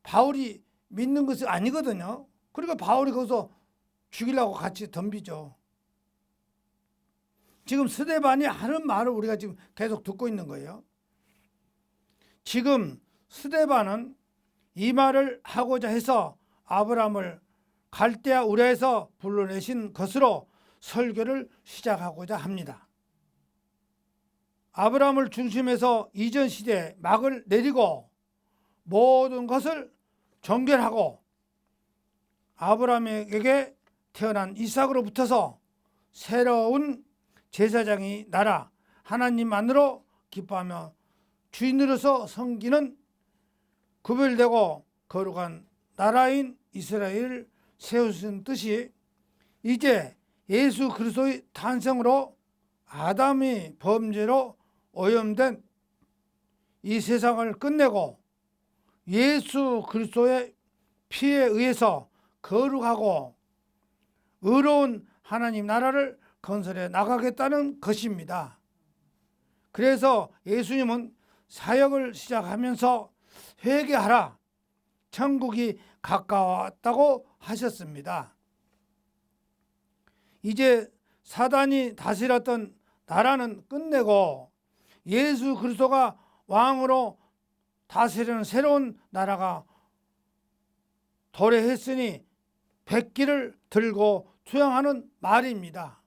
바울이 믿는 것이 아니거든요. 그러니까 바울이 거기서 죽이려고 같이 덤비죠. 지금 스데반이 하는 말을 우리가 지금 계속 듣고 있는 거예요. 지금 스데반은 이 말을 하고자 해서 아브라함을 갈대아 우르에서 불러내신 것으로 설교를 시작하고자 합니다. 아브라함을 중심해서 이전 시대에 막을 내리고 모든 것을 정결하고 아브라함에게 태어난 이삭으로부터서 새로운 제사장이 나라 하나님만으로 기뻐하며 주인으로서 섬기는 구별되고 거룩한 나라인 이스라엘을 세우신 뜻이 이제 예수 그리스도의 탄생으로 아담의 범죄로 오염된 이 세상을 끝내고 예수 그리스도의 피에 의해서 거룩하고 의로운 하나님 나라를 건설해 나가겠다는 것입니다. 그래서 예수님은 사역을 시작하면서 회개하라, 천국이 가까웠다고 하셨습니다. 이제 사단이 다스렸던 나라는 끝내고 예수 그리스도가 왕으로 다스리는 새로운 나라가 도래했으니 백기를 들고 투영하는 말입니다.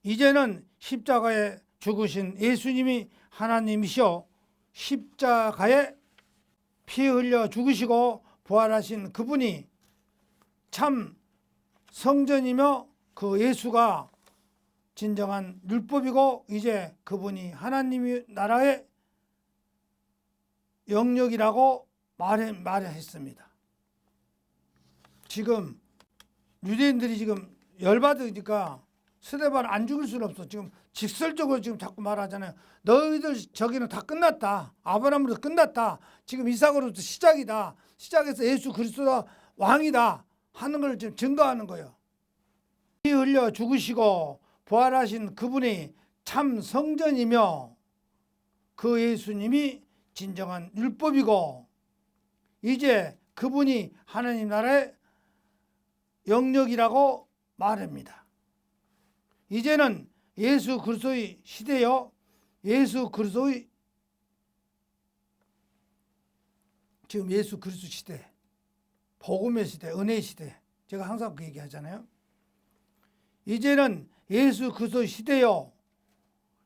이제는 십자가에 죽으신 예수님이 하나님이시오 십자가에 피 흘려 죽으시고 부활하신 그분이 참 성전이며 그 예수가 진정한 율법이고 이제 그분이 하나님의 나라의 영역이라고 말했습니다. 지금 유대인들이 지금 열받으니까 스데반 안 죽일 수는 없어. 지금 직설적으로 지금 자꾸 말하잖아요. 너희들 저기는 다 끝났다. 아브라함으로부터 끝났다. 지금 이삭으로부터 시작이다. 시작해서 예수 그리스도가 왕이다 하는 걸 지금 증거하는 거예요. 피 흘려 죽으시고 부활하신 그분이 참 성전이며 그 예수님이 진정한 율법이고 이제 그분이 하나님 나라의 영역이라고 말합니다. 이제는 예수 그리스도의 시대요. 예수 그리스도의 지금 예수 그리스도 시대, 복음의 시대, 은혜의 시대. 제가 항상 그 얘기하잖아요. 이제는 예수 그리스도의 시대요.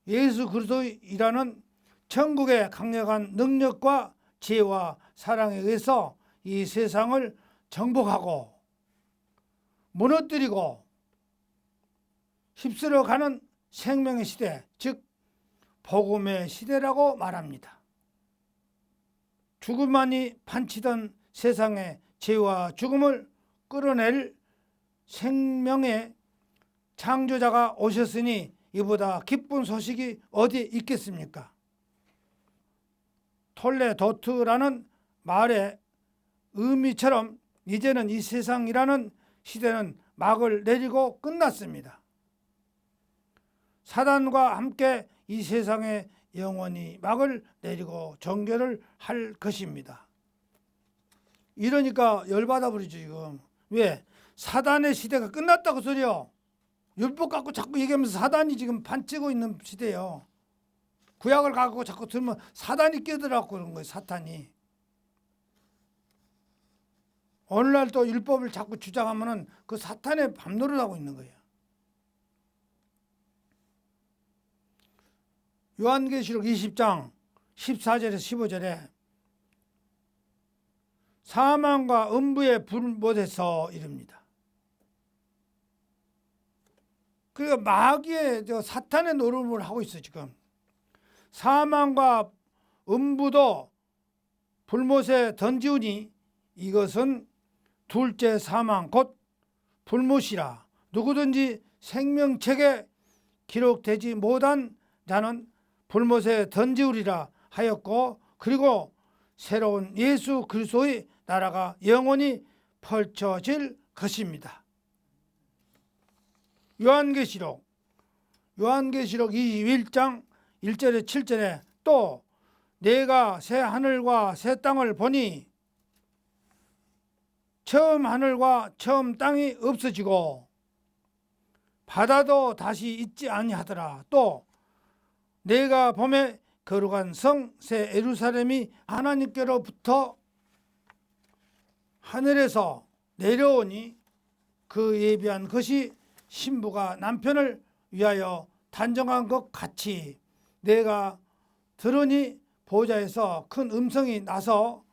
예수 그리스도이라는 천국의 강력한 능력과 지혜와 사랑에 의해서 이 세상을 정복하고 무너뜨리고 휩쓸어가는 생명의 시대, 즉 복음의 시대라고 말합니다. 죽음만이 판치던 세상의 죄와 죽음을 끌어낼 생명의 창조자가 오셨으니 이보다 기쁜 소식이 어디 있겠습니까? 톨레도트라는 말의 의미처럼 이제는 이 세상이라는 시대는 막을 내리고 끝났습니다. 사단과 함께 이 세상에 영원히 막을 내리고 정결을 할 것입니다. 이러니까 열받아 버리죠 지금. 왜? 사단의 시대가 끝났다고 소리요. 율법 갖고 자꾸 얘기하면서 사단이 지금 판치고 있는 시대예요. 구약을 갖고 자꾸 들으면 사단이 끼어들어갖고 그런 거예요. 사탄이. 오늘날 또 율법을 자꾸 주장하면은 그 사탄의 밤노릇 하고 있는 거예요. 요한계시록 20장 14절에서 15절에 사망과 음부의 불못에서 이릅니다. 그러니까 마귀의 사탄의 노름을 하고 있어 지금. 사망과 음부도 불못에 던지우니 이것은 둘째 사망 곧 불못이라. 누구든지 생명책에 기록되지 못한 자는 불못에 던지우리라 하였고, 그리고 새로운 예수 그리스도의 나라가 영원히 펼쳐질 것입니다. 요한계시록 21장 1절에 7절에 또 내가 새 하늘과 새 땅을 보니 처음 하늘과 처음 땅이 없어지고 바다도 다시 있지 아니하더라. 또 내가 보매 거룩한 성 새 예루살렘이 하나님께로부터 하늘에서 내려오니 그 예비한 것이 신부가 남편을 위하여 단정한 것 같이 내가 들으니 보좌에서 큰 음성이 나서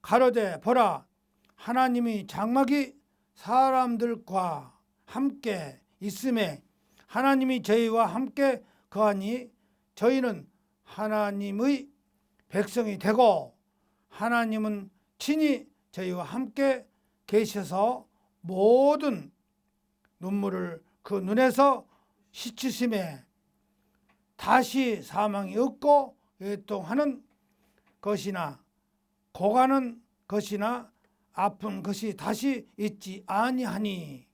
가로되 보라, 하나님이 장막이 사람들과 함께 있음에 하나님이 저희와 함께 거하니 저희는 하나님의 백성이 되고 하나님은 친히 저희와 함께 계셔서 모든 눈물을 그 눈에서 씻으심에 다시 사망이 없고 애통하는 것이나 고가는 것이나 아픈 것이 다시 있지 아니하니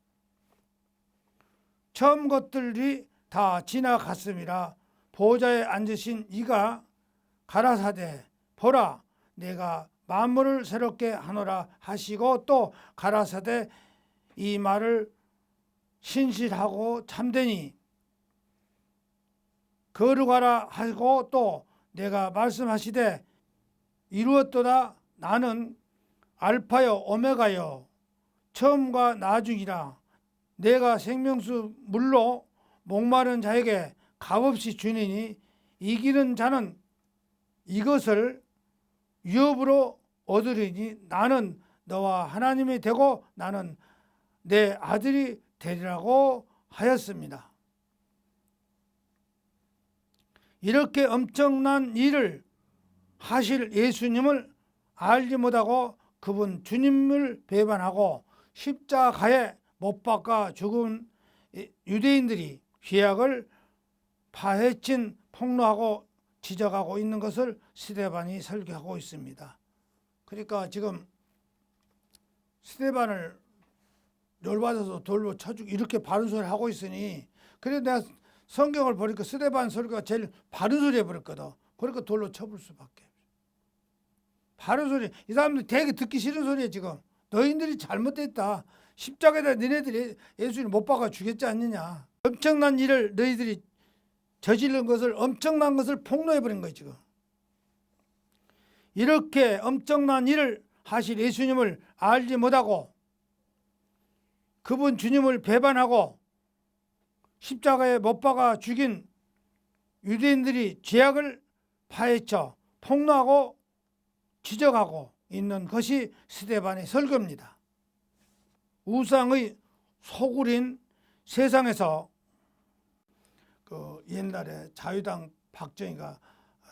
처음 것들이 다 지나갔음이라. 보좌에 앉으신 이가 가라사대 보라, 내가 만물을 새롭게 하노라 하시고 또 가라사대 이 말을 신실하고 참되니 거룩하라 하고 또 내가 말씀하시되 이루었도다. 나는 알파요 오메가요 처음과 나중이라. 내가 생명수 물로 목마른 자에게 값없이 주니니 이기는 자는 이것을 유업으로 얻으리니 나는 너와 하나님이 되고 나는 내 아들이 되리라고 하였습니다. 이렇게 엄청난 일을 하실 예수님을 알지 못하고 그분 주님을 배반하고 십자가에 못 박아 죽은 유대인들이 죄악을 파헤친 폭로하고 지적하고 있는 것을 스데반이 설교하고 있습니다. 그러니까 지금 스데반을 열받아서 돌로 쳐주고 이렇게 바른 소리를 하고 있으니, 그래서 내가 성경을 보니까 스데반 설교가 제일 바른 소리 해버렸거든. 그러니까 돌로 쳐볼 수밖에. 바른 소리. 이 사람들 되게 듣기 싫은 소리야 지금. 너희들이 잘못됐다. 십자가에다 너희들이 예수님 못 박아 주겠지 않느냐. 엄청난 일을 너희들이 저지른 것을, 엄청난 것을 폭로해버린 거예요 지금. 이렇게 엄청난 일을 하실 예수님을 알지 못하고 그분 주님을 배반하고 십자가에 못 박아 죽인 유대인들이 죄악을 파헤쳐 폭로하고 지적하고 있는 것이 스데반의 설교입니다. 우상의 소굴인 세상에서 그 옛날에 자유당 박정희가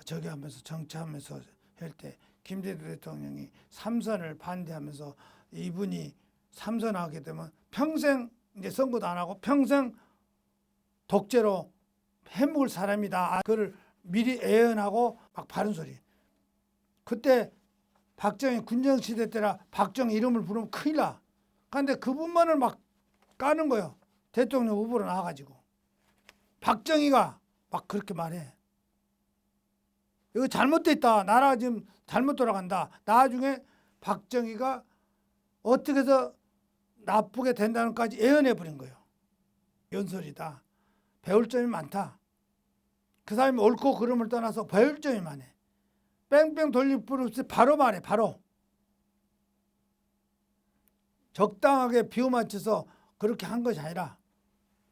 저기 하면서 정치하면서 할 때 김대중 대통령이 삼선을 반대하면서 이분이 삼선하게 되면 평생 이제 선거도 안 하고 평생 독재로 해먹을 사람이다. 그걸 미리 예언하고 막 바른 소리. 그때 박정희 군정시대 때라 박정희 이름을 부르면 큰일 나. 그런데 그분만을 막 까는 거예요. 대통령 후보로 나와가지고. 박정희가 막 그렇게 말해. 이거 잘못됐다. 나라 지금 잘못 돌아간다. 나중에 박정희가 어떻게 해서 나쁘게 된다는 까지 예언해 버린 거예요. 연설이다. 배울 점이 많다. 그 사람이 옳고 그름을 떠나서 배울 점이 많아. 뺑뺑 돌릴 필요 없이 바로 말해. 바로. 적당하게 비유 맞춰서 그렇게 한 것이 아니라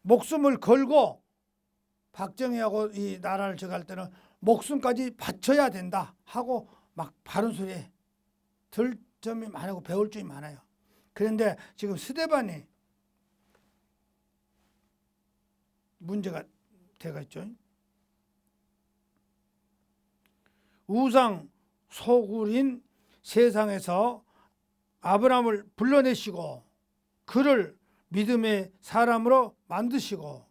목숨을 걸고 박정희하고 이 나라를 저갈 때는 목숨까지 바쳐야 된다 하고 막 바른 소리 해. 점이 많고 배울 점이 많아요. 그런데 지금 스데반이 문제가 되겠죠. 우상 소굴인 세상에서 아브라함을 불러내시고 그를 믿음의 사람으로 만드시고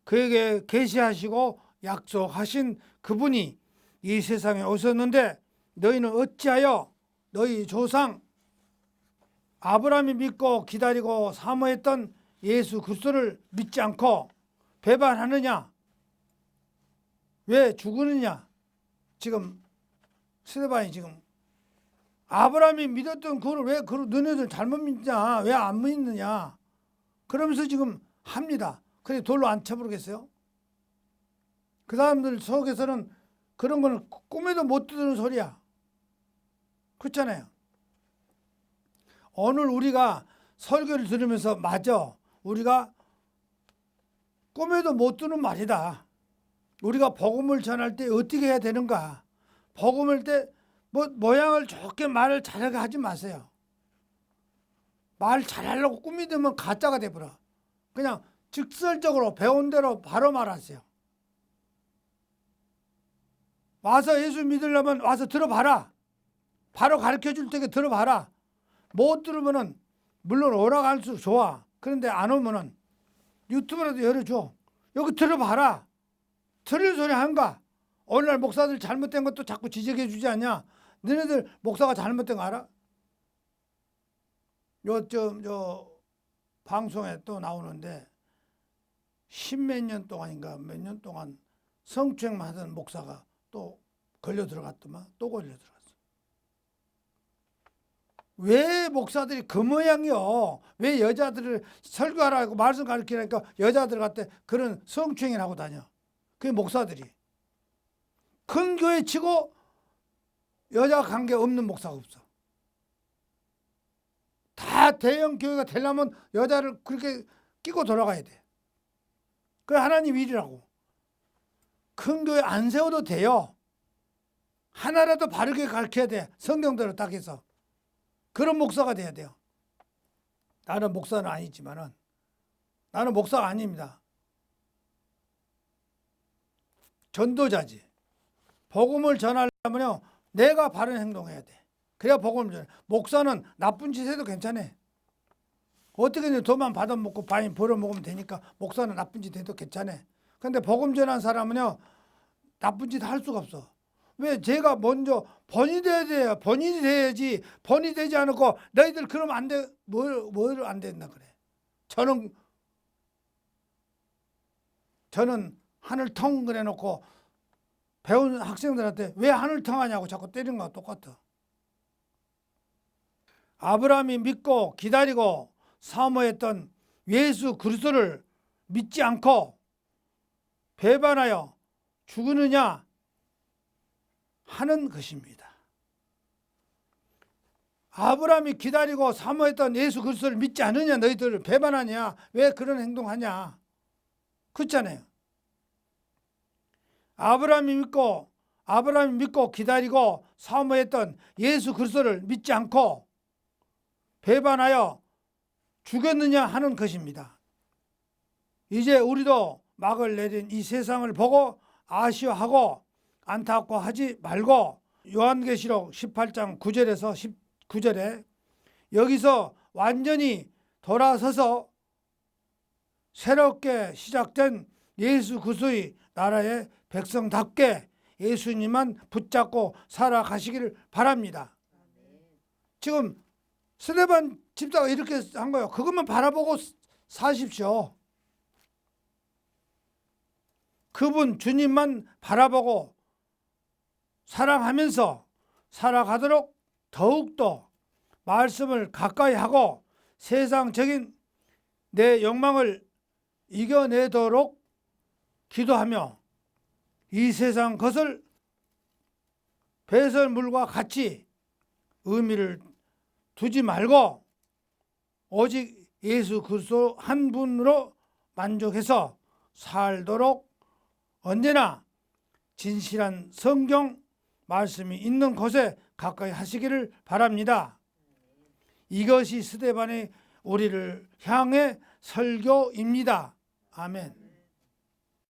그에게 계시하시고 약속하신 그분이 이 세상에 오셨는데 너희는 어찌하여 너희 조상 아브라함이 믿고 기다리고 사모했던 예수 그리스도를 믿지 않고 배반하느냐? 왜 죽으느냐? 지금 스데반이 지금 아브라함이 믿었던 그걸 왜 너네들 잘못 믿냐? 왜 안 믿느냐? 그러면서 지금 합니다. 그래 돌로 안 쳐버리겠어요? 그 사람들 속에서는 그런 거는 꿈에도 못 듣는 소리야. 그렇잖아요. 오늘 우리가 설교를 들으면서 맞아. 우리가 꿈에도 못 듣는 말이다. 우리가 복음을 전할 때 어떻게 해야 되는가? 복음을 때 모양을 좋게 말을 잘하게 하지 마세요. 말 잘하려고 꿈이 들면 가짜가 돼버려. 그냥 직설적으로 배운 대로 바로 말하세요. 와서 예수 믿으려면 와서 들어봐라. 바로 가르쳐줄 테니까 들어봐라. 못 들으면은 물론 오라갈수록 좋아. 그런데 안 오면은 유튜브라도 열어줘. 여기 들어봐라. 들을 소리 한가? 오늘날 목사들 잘못된 것도 자꾸 지적해 주지 않냐? 너네들 목사가 잘못된 거 알아? 저 방송에 또 나오는데 십몇 년 동안인가 몇 년 동안 성추행만 하던 목사가 또 걸려 들어갔더만 또 걸려 들어갔어. 왜 목사들이 그 모양이요? 왜 여자들을 설교하라고 말씀 가르치라니까 여자들 같대 그런 성추행을 하고 다녀. 그게 목사들이. 큰 교회 치고 여자 관계 없는 목사가 없어. 다 대형 교회가 되려면 여자를 그렇게 끼고 돌아가야 돼. 그게 하나님 일이라고. 큰 교회 안 세워도 돼요. 하나라도 바르게 가르쳐야 돼. 성경대로 딱 해서. 그런 목사가 돼야 돼요. 나는 목사는 아니지만은 나는 목사가 아닙니다. 전도자지. 복음을 전하려면요. 내가 바른 행동해야 돼. 그래야 복음을 전해. 목사는 나쁜 짓 해도 괜찮아. 어떻게든 돈만 받아먹고 바인 벌어먹으면 되니까 목사는 나쁜 짓 해도 괜찮아. 근데 복음 전한 사람은요. 나쁜 짓 할 수가 없어. 왜? 제가 먼저 번이 돼야 돼요. 번이 돼야지. 번이 되지 않고 너희들 그러면 안 돼. 뭘 안 된다 그래. 저는 하늘 텅 그래 놓고 배운 학생들한테 왜 하늘 텅하냐고 자꾸 때리는 거랑 똑같아. 아브라함이 믿고 기다리고 사모했던 예수 그리스도를 믿지 않고 배반하여 죽으느냐 하는 것입니다. 아브라함이 기다리고 사모했던 예수 그리스도를 믿지 않느냐? 너희들 배반하냐? 왜 그런 행동하냐? 그렇잖아요. 아브라함이 믿고 기다리고 사모했던 예수 그리스도를 믿지 않고 배반하여 죽였느냐 하는 것입니다. 이제 우리도 막을 내린 이 세상을 보고 아쉬워하고 안타까워하지 말고 요한계시록 18장 9절에서 19절에 여기서 완전히 돌아서서 새롭게 시작된 예수 그리스도의 나라의 백성답게 예수님만 붙잡고 살아가시기를 바랍니다. 지금 스데반 집사가 이렇게 한 거예요. 그것만 바라보고 사십시오. 그분 주님만 바라보고 사랑하면서 살아가도록 더욱더 말씀을 가까이 하고 세상적인 내 욕망을 이겨내도록 기도하며 이 세상 것을 배설물과 같이 의미를 두지 말고 오직 예수 그리스도 한 분으로 만족해서 살도록 언제나 진실한 성경 말씀이 있는 곳에 가까이 하시기를 바랍니다. 이것이 스데반의 우리를 향해 설교입니다. 아멘.